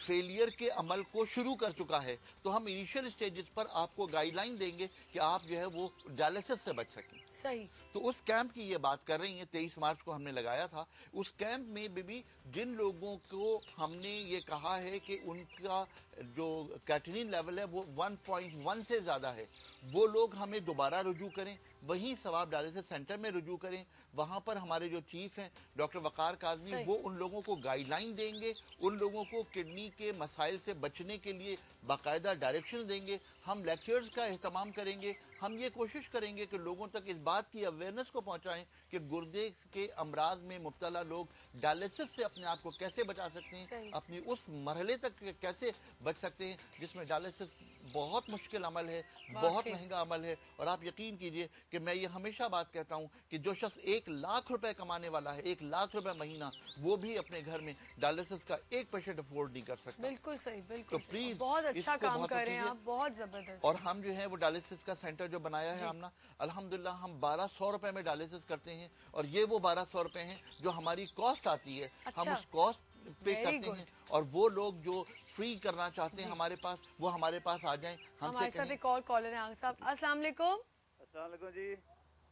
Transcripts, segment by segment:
Failure کے عمل کو شروع کر چکا ہے، تو ہم انیشیل سٹیجز پر آپ کو گائیڈ لائن دیں گے کہ آپ جو ہے وہ ڈائلسس سے بچ سکیں. صحیح. تو اس کیمپ کی یہ بات کر رہی ہیں، 23 مارچ کو ہم نے لگایا تھا. اس کیمپ میں بھی جن لوگوں کو ہم نے یہ کہا ہے کہ ان کا جو کریٹینین لیول ہے وہ 1.1 سے زیادہ ہے، وہ لوگ ہمیں دوبارہ رجوع کریں، وہیں ثواب ڈائلسس سینٹر میں رجوع کریں. وہاں پر ہمارے جو چیف ہیں ڈاکٹر وقار کاظمی، صحیح. وہ ان لوگوں کو گائیڈ لائن دیں گے، ان لوگوں کو کڈنی کے مسائل سے بچنے کے لیے باقاعدہ ڈائریکشن دیں گے. ہم لیکچرز کا اہتمام کریں گے. ہم یہ کوشش کریں گے کہ لوگوں تک اس بات کی اویئرنس کو پہنچائیں کہ گردے کے امراض میں مبتلا لوگ ڈائلسس سے اپنے آپ کو کیسے بچا سکتے ہیں، صحیح. اپنی اس مرحلے تک کیسے بچ سکتے ہیں جس میں ڈائلسس بہت مشکل عمل ہے، بہت واقعی. مہنگا عمل ہے. اور آپ یقین کیجئے کہ میں یہ ہمیشہ بات کہتا ہوں کہ جو شخص 1,00,000 روپے کمانے والا ہے، 1,00,000 روپے مہینہ، وہ بھی اپنے گھر میں ڈائلسس کا 1% افورڈ نہیں کر سکتا. بالکل صحیح، تو بالکل صحیح. پلیز بہت اس اچھا کو کام بہت کر رہے ہیں کیجئے. آپ، بہت زبردست. اور ہم جو ہے وہ ڈائلسس کا سینٹر جو بنایا ہے جی. ہم نے، الحمدللہ ہم 1,200 روپے میں ڈائلسس کرتے ہیں، اور یہ وہ 1,200 روپے ہیں جو ہماری کاسٹ آتی ہے. ہم اچھا. اس کاسٹ پے Very کرتے good. ہیں، اور وہ لوگ جو فری کرنا چاہتے ہیں جی. ہمارے پاس، وہ ہمارے پاس آ جائیں، ہم سے ہمارے ساتھ کہیں. ایک اور کالر ہیں. آغا صاحب السلام علیکم. السلام علیکم جی.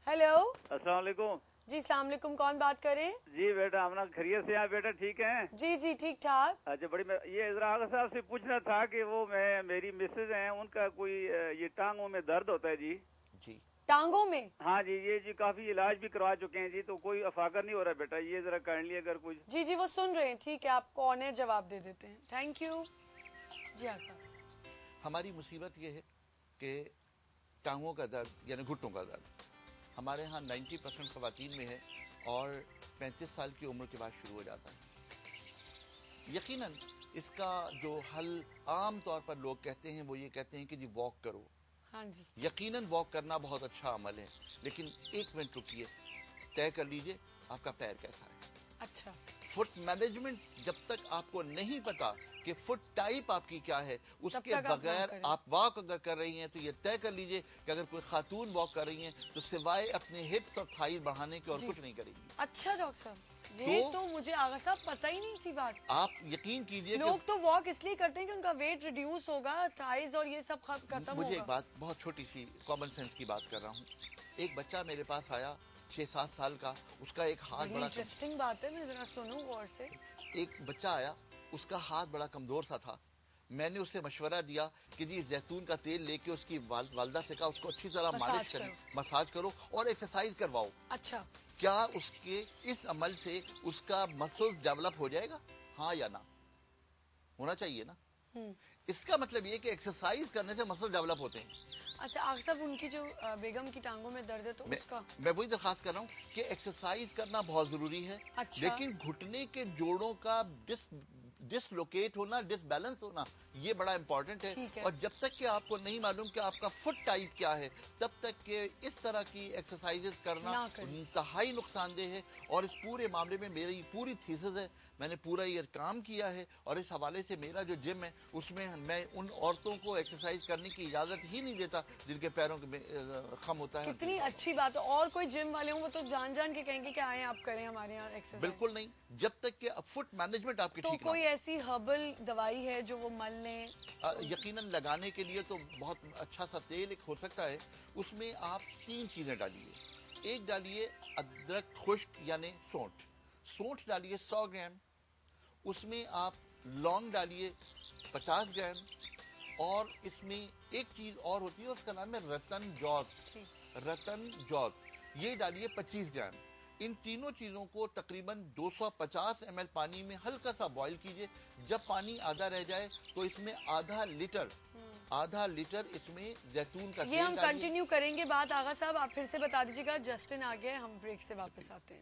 ہیلو. السلام علیکم جی السلام علیکم، کون بات کریں؟ جی. بیٹا ہم نا خیریت سے ہیں بیٹا؟ ٹھیک ہیں؟ جی جی ٹھیک ٹھاک. اچھا بڑی یہ ذرا آغا صاحب سے پوچھنا تھا کہ وہ میری مسز ہیں، ان کا کوئی یہ ٹانگوں میں درد ہوتا ہے جی. جی ٹانگوں میں؟ ہاں جی. یہ جی کافی علاج بھی کروا چکے ہیں جی، تو کوئی افاقہ نہیں ہو رہا بیٹا. یہ ذرا کائنڈلی اگر کچھ. جی جی وہ سن رہے ہیں، ٹھیک ہے آپ کو آن ایئر جواب دے دیتے ہیں. Thank you. جی آغا صاحب. ہماری مصیبت یہ ہے کہ ٹانگوں کا درد یعنی گھٹنوں کا درد ہمارے ہاں 90% خواتین میں ہے، اور 35 سال کی عمر کے بعد شروع ہو جاتا ہے. یقیناً اس کا جو حل عام طور پر لوگ کہتے ہیں وہ یہ کہتے ہیں کہ جی واک کرو. ہاں جی. یقیناً واک کرنا بہت اچھا عمل ہے، لیکن ایک منٹ رکیے، طے کر لیجئے آپ کا پیر کیسا ہے. اچھا. فٹ مینجمنٹ جب تک آپ کو نہیں پتا کہ فٹ ٹائپ آپ کی کیا ہے، اس تب کے تک آپ نہ بغیر کریں. آپ واک اگر کر رہی ہیں تو یہ طے کر لیجئے کہ اگر کوئی خاتون واک کر رہی ہیں تو سوائے اپنے ہپس اور تھائز بڑھانے کے اور جی. کچھ نہیں کرے گی. اچھا ڈاکٹر صاحب، یہ تو مجھے آغا صاحب پتہ ہی نہیں تھی بات. آپ یقین کیجئے کہ لوگ تو واک اس لیے کرتے ہیں کہ ان کا ویٹ ریڈیوس ہوگا، تھائز اور یہ سب ختم مجھے ایک ہوگا. بات بہت چھوٹی سی کامن سینس کی بات کر رہا ہوں. ایک بچہ میرے پاس آیا 6-7 سال کا، اس کا ایک ہاتھ بڑی بڑا انٹرسٹنگ بات ہے، میں ذرا سنوں غور سے. ایک بچہ آیا، اس کا ہاتھ بڑا کمزور سا تھا. میں نے اسے مشورہ دیا کہ جی زیتون کا تیل لے کے اس کی والدہ سے کہا اس کو اچھی طرح مالش کریں، مساج کرو اور ایکسرسائز کرواؤ. اچھا. کیا اس کے اس عمل سے اس کا مسلز ڈیولپ ہو جائے گا؟ ہاں یا نہ؟ ہونا چاہیے نا. اس کا مطلب یہ کہ ایکسرسائز کرنے سے مسل ڈیولپ ہوتے ہیں. اچھا آغا صاحب، ان کی جو بیگم کی ٹانگوں میں درد ہے تو اس کا میں وہی درخواست کر رہا ہوں کہ ایکسرسائز کرنا بہت ضروری ہے. اچھا. لیکن گھٹنے کے جوڑوں کا ڈس لوکیٹ ہونا، ڈس بیلنس ہونا، یہ بڑا امپورٹنٹ ہے. ٹھیک ہے. اور جب تک کہ آپ کو نہیں معلوم کہ آپ کا فٹ ٹائپ کیا ہے، تب تک کہ اس طرح کی ایکسرسائزز کرنا نہ کریں. انتہائی نقصان دہ ہے. اور اس پورے معاملے میں میری پوری تھیسس ہے، میں نے پورا یہ کام کیا ہے، اور اس حوالے سے میرا جو جم ہے اس میں میں ان عورتوں کو ایکسرسائز کرنے کی اجازت ہی نہیں دیتا جن کے پیروں میں خم ہوتا ہے. کتنی اچھی بات ہے. اور کوئی جم والے ہوں وہ تو جان جان کے کہیں گے کہ آئیں آپ کریں ہمارے یہاں ایکسرسائز. بالکل نہیں، جب تک کہ فٹ مینجمنٹ آپ کی تو ٹھیک نہ کوئی ایسی ہربل دوائی ہے جو وہ مل لیں؟ یقیناً لگانے کے لیے تو بہت اچھا سا تیل ایک ہو سکتا ہے. اس میں آپ 3 چیزیں ڈالیے. ایک ڈالیے ادرک خشک یعنی سونٹھ ڈالیے 100 گرام. اس میں آپ لونگ ڈالیے 50 گرام. اور اس میں ایک چیز اور ہوتی ہے، اس کا نام ہے رتن جوت، یہ ڈالیے 25 گرام. ان تینوں چیزوں کو تقریباً 250 ml پانی میں ہلکا سا بوائل کیجئے. جب پانی آدھا رہ جائے تو اس میں آدھا لیٹر اس میں زیتون کا تیل یہ ہم ڈالیے. کنٹینیو کریں گے بات. آغا صاحب آپ پھر سے بتا دیجیے گا. جسٹن آ گیا، ہم بریک سے واپس آتے ہیں.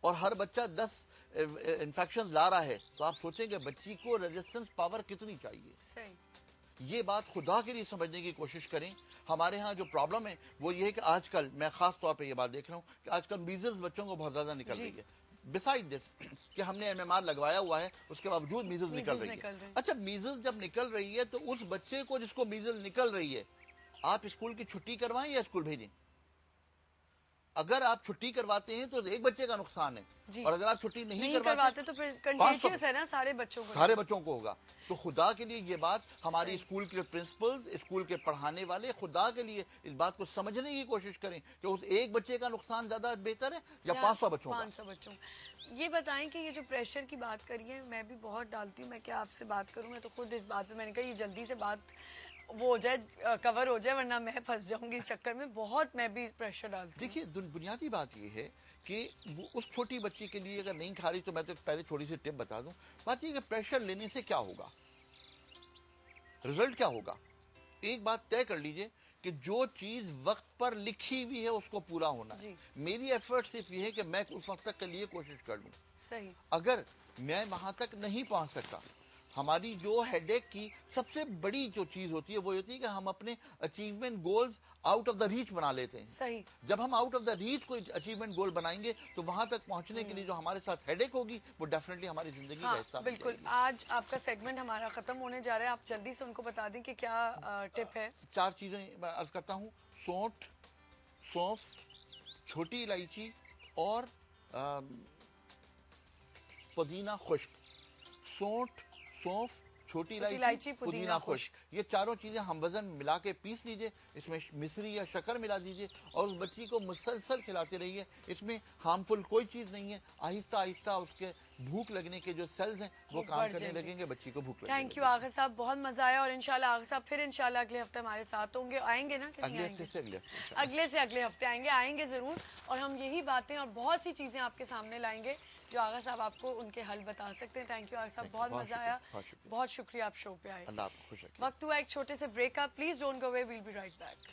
اور ہر بچہ 10 انفیکشن لا رہا ہے تو آپ سوچیں کہ بچی کو ریزسٹنس پاور کتنی چاہیے. صحیح. یہ بات خدا کے لیے سمجھنے کی کوشش کریں. ہمارے ہاں جو پرابلم ہے وہ یہ ہے کہ آج کل میں خاص طور پہ یہ بات دیکھ رہا ہوں کہ آج کل میزلز بچوں کو بہت زیادہ نکل رہی ہے. بسائڈ دس کہ ہم نے MMR لگوایا ہوا ہے اس کے باوجود میزلز نکل رہی ہے. اچھا میزلز جب نکل رہی ہے تو اس بچے کو جس کو میزل نکل رہی ہے آپ اسکول کی چھٹی کروائیں یا اسکول بھیجیں؟ اگر آپ چھٹی کرواتے ہیں تو ایک بچے کا نقصان ہے, اور اگر آپ چھٹی نہیں کرواتے تو پھر کنٹیجیس ہے نا سارے بچوں کو ہوگا. تو خدا کے لیے یہ بات ہماری اسکول کے پرنسپلز, اسکول کے پڑھانے والے خدا کے لیے اس بات کو سمجھنے کی کوشش کریں کہ اس ایک بچے کا نقصان زیادہ بہتر ہے یا 500 بچوں کا. 500 بچوں. یہ بتائیں کہ یہ جو پریشر کی بات کری ہے میں بھی بہت ڈالتی ہوں. میں کیا آپ سے بات کروں, میں تو خود اس بات پہ میں نے کہا یہ جلدی سے بات وہ ہو جائے, کور ہو جائے, ورنہ میں پھنس جاؤں گی اس چکر میں. بہت میں بھی پریشر ڈالتی ہوں. دیکھیے بنیادی بات یہ ہے کہ وہ اس چھوٹی بچی کے لیے اگر نہیں کھا رہی تو میں تو پہلے چھوٹی سی ٹپ بتا دوں. بات یہ کہ پریشر لینے سے کیا ہوگا, رزلٹ کیا ہوگا. ایک بات طے کر لیجئے کہ جو چیز وقت پر لکھی ہوئی ہے اس کو پورا ہونا ہے. میری ایفرٹ صرف یہ ہے کہ میں اس وقت تک کے لیے کوشش کر لوں. صحیح. اگر میں وہاں تک نہیں پہنچ سکتا, ہماری جو ہیڈ ایک کی سب سے بڑی جو چیز ہوتی ہے وہ ہوتی ہے کہ ہم اپنے achievement goals out of the reach بنا لیتے ہیں. صحیح. جب ہم آؤٹ آف دا ریچ کوئی اچیومنٹ گول بنائیں گے تو وہاں تک پہنچنے کے لیے جو ہمارے ساتھ ہیڈ ایک ہوگی وہ ڈیفینیٹلی ہماری زندگی کا حصہ بن جائے گی. بالکل. آج آپ کا سیگمنٹ ہمارا ختم ہونے جا رہا ہے, آپ جلدی سے ان کو بتا دیں کہ کیا ٹپ ہے. 4 چیزیں میں عرض کرتا ہوں. سونٹ, سونف, چھوٹی الائچی اور پودینہ خشک. سونٹ, سونف, چھوٹی الائچی, پودینہ خشک, یہ چاروں چیزیں ہم وزن ملا کے پیس لیجئے, اس میں مصری یا شکر ملا دیجئے اور اس بچی کو مسلسل کھلاتے رہیے. اس میں ہارمفل کوئی چیز نہیں ہے. آہستہ آہستہ اس کے بھوک لگنے کے جو سیلز ہیں وہ کام کرنے لگیں گے, بچی کو بھوک لگنے لگے. تھینک یو آغا صاحب, بہت مزہ آیا. اور انشاءاللہ آغا صاحب پھر انشاءاللہ اگلے ہفتے ہمارے ساتھ ہوں گے. آئیں گے نا کہ نہیں آئیں گے؟ اگلے سے اگلے ہفتے آئیں گے ضرور. اور ہم یہی باتیں اور بہت سی چیزیں آپ کے سامنے لائیں گے جو آغا صاحب آپ کو ان کے حل بتا سکتے ہیں. تھینک یو آغا صاحب, بہت مزہ آیا. بہت شکریہ آپ شو پہ آئے. اللہ آپ کو خوش رکھے. وقت ہوا ایک چھوٹے سے بریک کا. Please don't go away, we'll be right back.